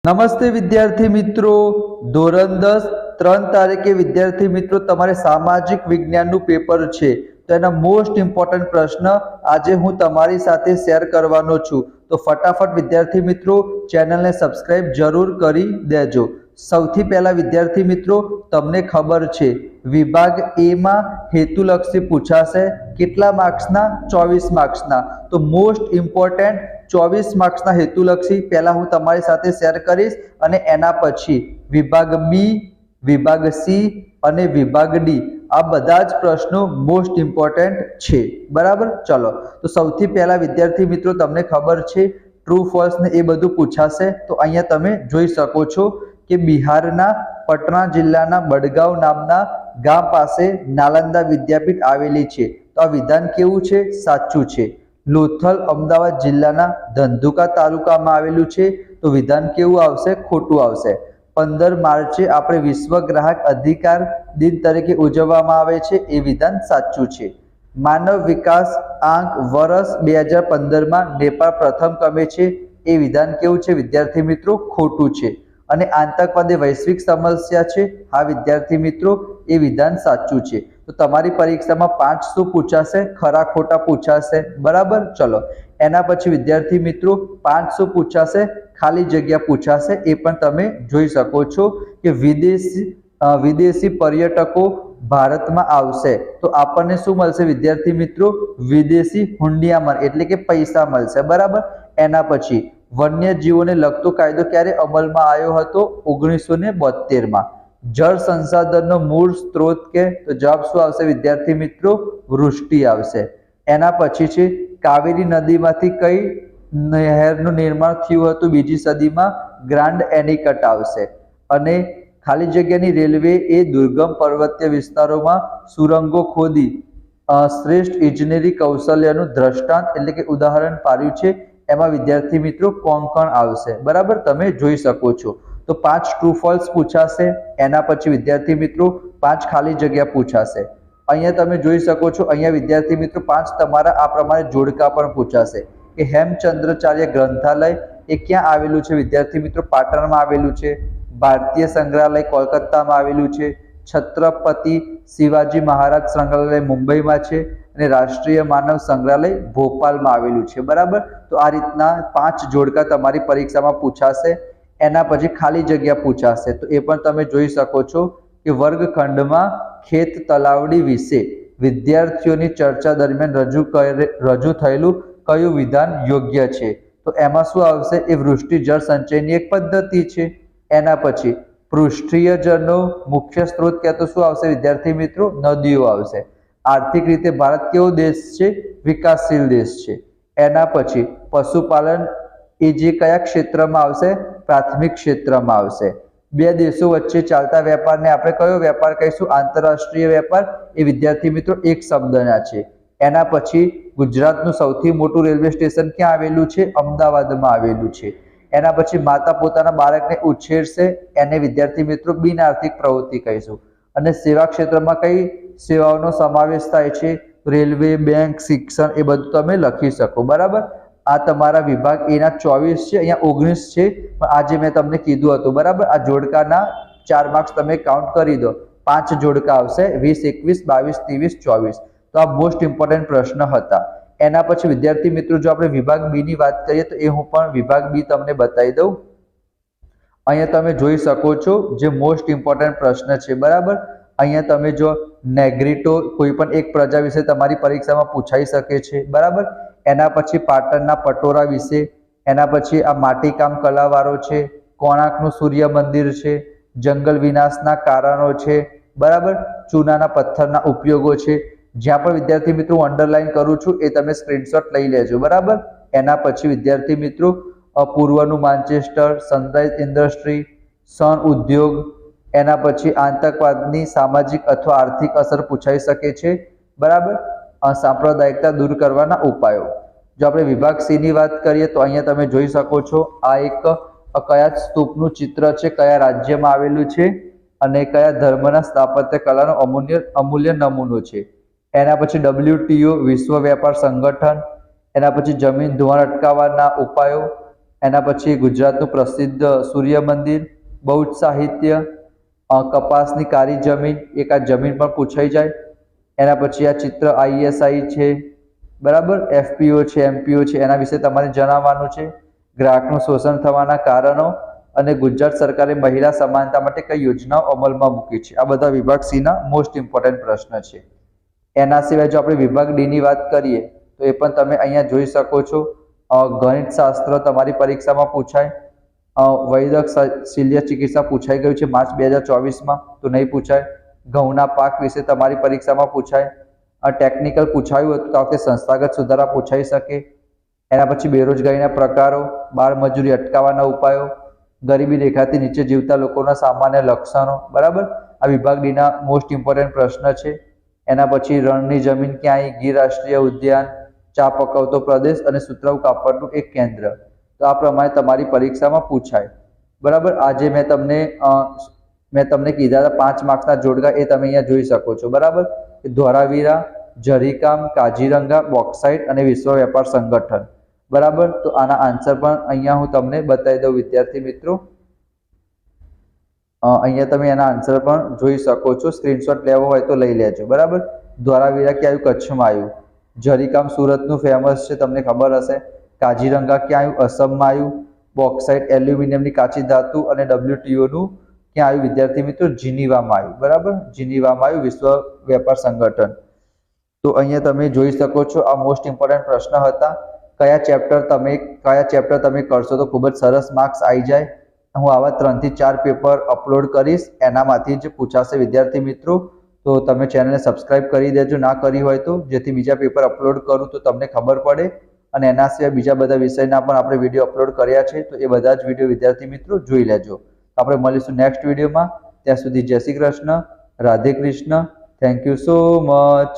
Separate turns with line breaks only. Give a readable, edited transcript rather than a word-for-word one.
નમસ્તે વિદ્યાર્થી મિત્રો, ધોરણ 10 3 તારીખે વિદ્યાર્થી મિત્રો તમારે સામાજિક વિજ્ઞાનનું પેપર છે. તો એના મોસ્ટ ઇમ્પોર્ટન્ટ પ્રશ્ન આજે હું તમારી સાથે શેર કરવાનો છું. તો ફટાફટ વિદ્યાર્થી મિત્રો ચેનલને સબસ્ક્રાઇબ જરૂર કરી દેજો. સૌથી પહેલા વિદ્યાર્થી મિત્રો તમને ખબર છે વિભાગ એ માં હેતુલક્ષી પૂછાશે. કેટલા માર્ક્સના? 24 માર્ક્સના. તો મોસ્ટ ઇમ્પોર્ટન્ટ 24 માર્ક્સના હેતુલક્ષી પહેલા હું તમારી સાથે શેર કરીશ અને એના પછી વિભાગ બી, વિભાગ સી અને વિભાગ ડી આ બધા જ પ્રશ્નો મોસ્ટ ઇમ્પોર્ટન્ટ છે. બરાબર, ચલો તો સૌથી પહેલા વિદ્યાર્થી મિત્રો તમને ખબર છે ટ્રુ ફોલ્સ ને એ બધું પૂછાશે. તો અહીંયા તમે જોઈ શકો છો કે બિહારના પટના જિલ્લાના બડગાંવ નામના ગામ પાસે નાલંદા વિદ્યાપીઠ આવેલી છે. તો આ વિધાન કેવું છે? સાચું છે. લોથલ અમદાવાદ જિલ્લાના ધંધુકા તાલુકામાં આવેલું છે. તો વિધાન કેવું આવશે? ખોટું આવશે. 15 માર્ચે આપણે વિશ્વ ગ્રાહક અધિકાર દિન તરીકે ઉજવવામાં આવે છે. એ વિધાન સાચું છે. માનવ વિકાસ આંક વર્ષ 2015માં નેપાળ પ્રથમ ક્રમે છે. એ વિધાન કેવું છે વિદ્યાર્થી મિત્રો? ખોટું છે. અને આતંકવાદ એ વૈશ્વિક સમસ્યા છે. હા વિદ્યાર્થી મિત્રો, એ વિધાન સાચું છે. તો તમારી પરીક્ષામાં 5 શું પૂછાશે? ખરા ખોટા પૂછાશે. બરાબર, ચલો એના પછી વિદ્યાર્થી મિત્રો 5 શું પૂછાશે? ખાલી જગ્યા પૂછાશે. એ પણ તમે જોઈ શકો છો કે વિદેશી પર્યટકો ભારતમાં આવશે તો આપણને શું મળશે વિદ્યાર્થી મિત્રો? વિદેશી હુંડિયામણ એટલે કે પૈસા મળશે. બરાબર, એના પછી વન્યજીવોને લગતો કાયદો ક્યારે અમલમાં આવ્યો હતો? 1972માં. જળ સંસાધનનો મૂળ સ્ત્રોત કે? તો જવાબ શું આવશે વિદ્યાર્થી મિત્રો? વૃષ્ટિ આવશે. એના પછી છે કાવેરી નદીમાંથી કઈ નહેરનું નિર્માણ થયું હતું 2જી સદીમાં? ગ્રાન્ડ એનિકટ આવશે. અને ખાલી જગ્યાની રેલવે એ દુર્ગમ પર્વતીય વિસ્તારોમાં સુરંગો ખોદી શ્રેષ્ઠ ઇજનેરી કૌશલ્યનું દ્રષ્ટાંત એટલે કે ઉદાહરણ પાડ્યું છે. એમાં વિદ્યાર્થી મિત્રો કોંકણ આવશે. બરાબર, તમે જોઈ શકો છો. તો 5 ટ્રુ ફોલ્સ પૂછાશે. એના પછી વિદ્યાર્થી મિત્રો 5 ખાલી જગ્યા પૂછાશે. અહીંયા તમે જોઈ શકો છો, અહીંયા વિદ્યાર્થી મિત્રો 5 તમારા આ પ્રમાણે જોડકા પણ પૂછાશે કે હેમચંદ્રાચાર્ય ગ્રંથાલય એ ક્યાં આવેલું છે વિદ્યાર્થી મિત્રો? પાટણમાં આવેલું છે. ભારતીય સંગ્રહાલય કોલકાતામાં આવેલું છે. છત્રપતિ શિવાજી મહારાજ સંગ્રહાલય મુંબઈમાં છે અને રાષ્ટ્રીય માનવ સંગ્રહાલય ભોપાલમાં આવેલું છે. બરાબર, તો આ રીતના 5 જોડકા તમારી પરીક્ષામાં પૂછાશે. એના પછી ખાલી જગ્યા પૂછાશે. તો એ પણ તમે જોઈ શકો છો કે વર્ગખંડમાં ખેત તલાવડી વિશે વિદ્યાર્થીઓની ચર્ચા દરમિયાન રજૂ થયેલું કયું વિધાન યોગ્ય છે? તો એમાં શું આવશે? એ વૃષ્ટિ જળ સંચયની એક પદ્ધતિ છે. એના પછી પૃષ્ઠીય જળનો મુખ્ય સ્ત્રોત કહેતો શું આવશે વિદ્યાર્થી મિત્રો? નદીઓ આવશે. આર્થિક રીતે ભારત કેવો દેશ છે? વિકાસશીલ દેશ છે. એના પછી પશુપાલન એ જે કયા ક્ષેત્રમાં આવશે? પ્રાથમિક ક્ષેત્રમાં આવશે. બે દેશો વચ્ચે ચાલતા વેપારને આપણે કયો વેપાર કહીશું? આંતરરાષ્ટ્રીય વેપાર. એ વિદ્યાર્થી મિત્રો એક શબ્દના છે. એના પછી ગુજરાતનું સૌથી મોટું રેલવે સ્ટેશન ક્યાં આવેલું છે? અમદાવાદમાં આવેલું છે. એના પછી માતા પોતાના બાળકને ઉછેરશે એને વિદ્યાર્થી મિત્રો બિન આર્થિક પ્રવૃત્તિ કહીશું. અને સેવા ક્ષેત્રમાં કઈ સેવાઓનો સમાવેશ થાય છે? રેલવે, બેંક, શિક્ષણ એ બધું તમે લખી શકો. બરાબર, આ તમારા વિભાગ એ ના 24 છે. અહીંયા 19 છે પણ આજે મેં તમને કીધું હતું. બરાબર, આ જોડકાના 4 માર્ક્સ તમે કાઉન્ટ કરી દો. 5 જોડકા આવશે 20, 21, 22, 23, 24. તો આ મોસ્ટ ઇમ્પોર્ટન્ટ પ્રશ્ન હતા. એના પછી વિદ્યાર્થી મિત્રો જો આપણે વિભાગ બી ની વાત કરીએ તો એ હું પણ વિભાગ બી તમને બતાવી દઉં. અહીંયા તમે જોઈ શકો છો જે મોસ્ટ ઇમ્પોર્ટન્ટ પ્રશ્ન છે. બરાબર, અહીંયા તમે જો નેગ્રીટો કોઈ પણ એક પ્રજા વિશે તમારી પરીક્ષામાં પૂછાઈ શકે છે. બરાબર, એના પછી પાટણના પટોળા વિશે. એના પછી આ માટીકામ કલાવાળો છે. કોણાર્કનું સૂર્ય મંદિર છે. જંગલ વિનાશના કારણો છે. બરાબર, ચૂનાના પથ્થરના ઉપયોગો છે. જ્યાં પણ વિદ્યાર્થી મિત્રો અંડરલાઈન કરું છું એ તમે સ્ક્રીનશોટ લઈ લેજો. બરાબર, એના પછી વિદ્યાર્થી મિત્રો પૂર્વનું માન્ચેસ્ટર, સનરાઈઝ ઇન્ડસ્ટ્રી, સન ઉદ્યોગ. એના પછી આતંકવાદની સામાજિક અથવા આર્થિક અસર પૂછાઈ શકે છે. બરાબર, સાંપ્રદાયિકતા દૂર કરવાના ઉપાયો. જો આપણે વિભાગ સી ની વાત કરીએ તો અહીંયા તમે જોઈ શકો છો આ એક કયા સ્તૂપનું ચિત્ર છે, કયા રાજ્યમાં આવેલું છે અને કયા ધર્મના સ્થાપત્ય કલાનો અમૂલ્ય નમૂનો છે. એના પછી WTO વિશ્વ વેપાર સંગઠન. એના પછી જમીન ધોવાણ અટકાવવાના ઉપાયો. એના પછી ગુજરાતનું પ્રસિદ્ધ સૂર્ય મંદિર, બૌદ્ધ સાહિત્ય, કપાસની કાળી જમીન, એક આ જમીન પણ પૂછાઈ જાય. એના પછી આ ચિત્ર ISI છે, બરાબર, FPO છે, MPO છે, એના વિશે તમારે જણાવવાનું છે. ગ્રાહકનું શોષણ થવાના કારણો અને ગુજરાત સરકારે મહિલા સમાનતા માટે કઈ યોજનાઓ અમલમાં મૂકી છે. આ બધા વિભાગ C ના મોસ્ટ ઇમ્પોર્ટન્ટ પ્રશ્ન છે. એના સિવાય જો આપણે વિભાગ D ની વાત કરીએ તો એ પણ તમે અહીંયા જોઈ શકો છો. ગણિત શાસ્ત્ર તમારી પરીક્ષામાં પૂછાય. વૈદક શલ્ય ચિકિત્સા પૂછાઈ ગયું છે માર્ચ 2024માં, તો નહીં પૂછાય. ઘઉંના પાક વિશે તમારી પરીક્ષામાં પૂછાય. ટેકનિકલ પૂછાયું હતું તો આ વખતે સંસ્થાગત સુધારા પૂછાઈ શકે. એના પછી બેરોજગારીના પ્રકારો, બાળ મજૂરી અટકાવવાના ઉપાયો, ગરીબી રેખાથી નીચે જીવતા લોકોના સામાન્ય લક્ષણો, બરાબર. આ વિભાગ D ના મોસ્ટ ઇમ્પોર્ટન્ટ પ્રશ્ન છે. એના પછી રણની જમીન ક્યાંય, ગીર રાષ્ટ્રીય ઉદ્યાન, ચા પકવતો પ્રદેશ અને સુતરાઉ કાપડનું એક કેન્દ્ર. તો આ પ્રમાણે તમારી પરીક્ષામાં પૂછાય, બરાબર. આજે મેં તમને કીધા હતા 5 માર્ક્સના જોડકા, એ તમે અહીંયા જોઈ શકો છો, બરાબર. ધોળાવીરા, જરીકામ, કાજીરંગા, બોક્સાઇટ અને વિશ્વ વેપાર સંગઠન, બરાબર. તો આના આન્સર પણ અહીંયા હું તમને બતાવી દઉં વિદ્યાર્થી મિત્રો. અહીંયા તમે એના આન્સર પણ જોઈ શકો છો. સ્ક્રીનશોટ લેવો હોય તો લઈ લેજો, બરાબર. ધોળાવીરા ક્યાં આવ્યું? કચ્છમાં આવ્યું. જરીકામ સુરતનું ફેમસ છે, તમને ખબર હશે. કાજીરંગા ક્યાં આવ્યું? અસમમાં આવ્યું. બોક્સાઇટ એલ્યુમિનિયમની કાચી ધાતુ અને WTOનું ક્યાં આવ્યું વિદ્યાર્થી મિત્રો? જીનીવામાં આવ્યું, બરાબર. જીનીવામાં આવ્યું, વિશ્વ વેપાર સંગઠન. તો અહીંયા તમે જોઈ શકો છો આ મોસ્ટ ઇમ્પોર્ટન્ટ પ્રશ્ન હતા. કયા ચેપ્ટર તમે કરશો તો ખૂબ જ સરસ માર્ક્સ આવી જાય. હું આવા 3 થી 4 પેપર અપલોડ કરીશ, એનામાંથી જ પૂછાશે વિદ્યાર્થી મિત્રો. તો તમે ચેનલને સબસ્ક્રાઇબ કરી દેજો ના કરી હોય તો, જેથી બીજા પેપર અપલોડ કરું તો તમને ખબર પડે. અને એના સિવાય બીજા બધા વિષયના પણ આપણે વિડીયો અપલોડ કર્યા છે, તો એ બધા જ વિડીયો વિદ્યાર્થી મિત્રો જોઈ લેજો. આપણે મળીશું નેક્સ્ટ વિડીયોમાં. ત્યાં સુધી જય Shri Krishna, Radhe Krishna. Thank you so much.